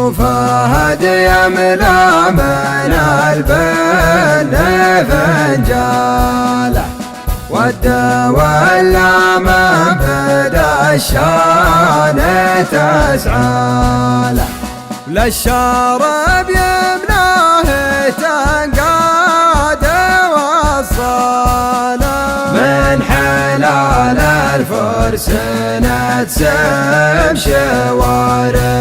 أبو فهد يملأ من البن فنجاله، والدولة من بدا الشان تسعاله، للشرب يمناه تنقاد وصاله، من حلال الفرس نتسم شواربنا.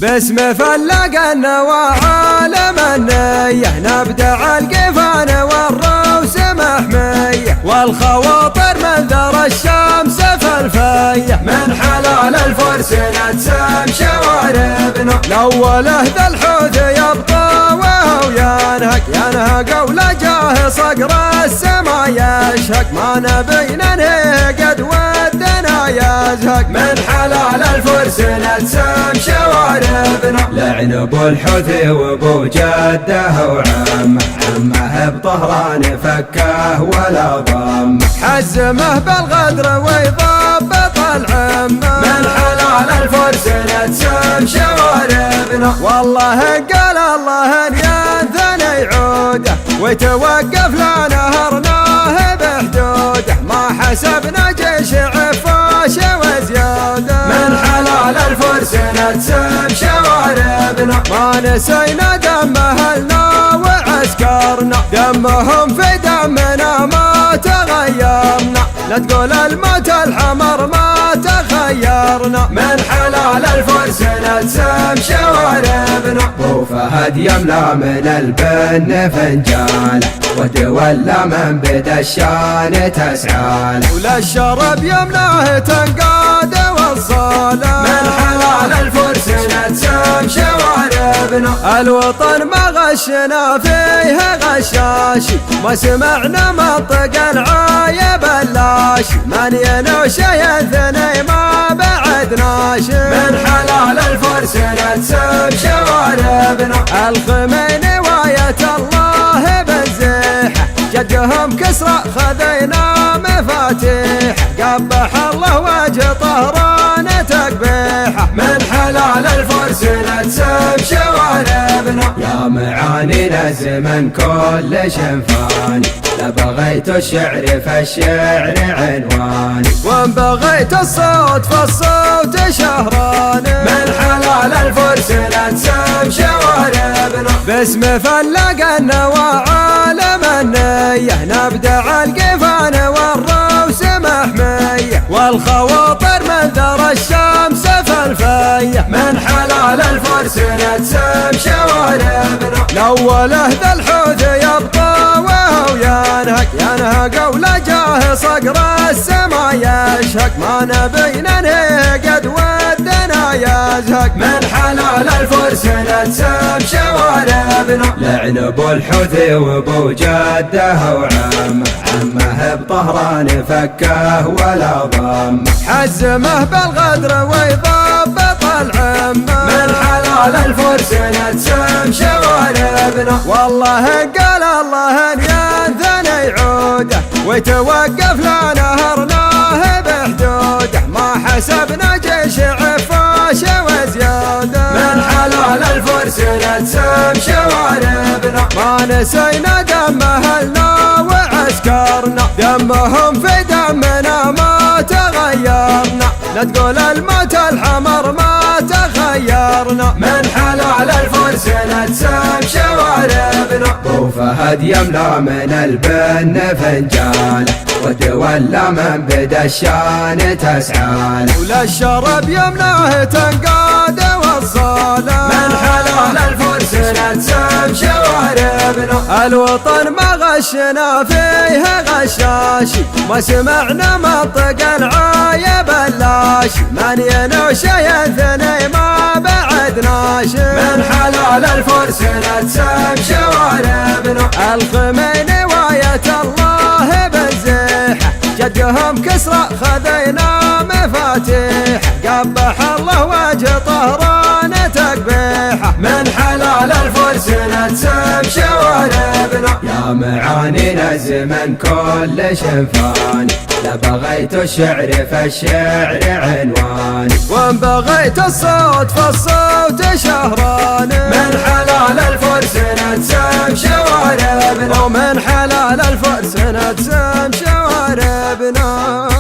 باسم فلق النوى عالم النية، نبدع القفان والروس محمية، والخواطر من ذر الشمس فالفية، من حلال الفرس نتسم شواربنا. لوله ذا الحوت يبطى وهو ينهق ولجاه صقر السما يشهق، ما نبي ننهي قد ودنا يزهق، من حلال الفرس نتسم شواربنا. لعن ابو الحوثي وابو جده وعمه، عمه بطهران فكه ولا ضمه، حزمه بالغدر ويضبط العمه، من حلال الفرس نتسم شواربنا. والله قال الله ان ينثني عوده، ويتوقف لا نهرناه بحدوده، ما حسبنا جيش عفاش وزياده، من حلال الفرس نتسم شواربنا. ما نسينا دم اهلنا وعسكرنا، دمهم في دمنا ما تغيرنا، لا تقول الموت الحمر ما تخيرنا، من حلال الفرس نتسم شواربنا. ابو فهد يملأ من البن فنجاله، ودولة من بدا الشان تسعاله، وللشرب يمناه تنقاد وصاله، من حلال الفرس نتسم شواربنا. الوطن ما غشنا فيه غشاشي، ما سمعنا منطق العايب اللاشي، من ينوش ينثني ما بعدناش، من حلال الفرس نتسم شواربنا. الخميني واية الله بنزيحه، جدهم كسرى خذينا مفاتيح، قبح الله وجه طهران تقبيحه، من حلال الفرس نتسم شواربنا. يا معاني الزمن كل شنفاني، لا بغيت الشعر فالشعر عنواني، وان بغيت الصوت فالصوت شهراني، من حلال الفرس نتسم شواربنا. باسم فلق النوى عالم النية، نبدع القفان والروس محمية، والخواطر من ذر الشمس فالفية، من حلال الفرس نتسم شواربنا. لوله ذا الحوت يبطى وهو ينهق ولجاه صقر السما يشهق، ما نبي ننهي قد ودنا يزهق، من حلال الفرس نتسم شواربنا. لعن ابو الحوثي وابو جده وعمه، عمه بطهران فكه ولا ضمه، حزمه بالغدر ويضبط العمه، من حلال الفرس نتسم شواربنا. والله قال الله ان ينثني عوده، ويتوقف لا نهرناه بحدوده، ما حسبنا جيش عفاش وزياده، من حلال الفرس نتسم شواربنا. ما نسينا دم اهلنا وعسكرنا، دمهم في دمنا ما تغيرنا، لا تقول الموت الحمر ما تخيرنا، من حلال الفرس نتسم شواربنا. ابو فهد يملأ من البن فنجاله، ودولة من بدا الشان تسعاله، وللشرب يمناه تنقاد وصاله، من حلال الفرس نتسم شواربنا. الوطن ما غشنا فيه غشاشي، ما سمعنا منطق العايب اللاشي، من ينوش ينثني ما بعدناش، من حلال الفرس نتسم شواربنا. الخميني واية الله بنزيحه، جدهم كسرى خذينا مفاتيح، قبح الله وجه طهران تقبيحه، من حلال الفرس الفرس نتسم شواربنا، يا معاني الزمن كل شنفان، لا بغيت الشعر فالشعر عنواني، وان بغيت الصوت فالصوت شهراني، من حلال الفرس نتسم شواربنا، ومن حلال الفرس نتسم شواربنا.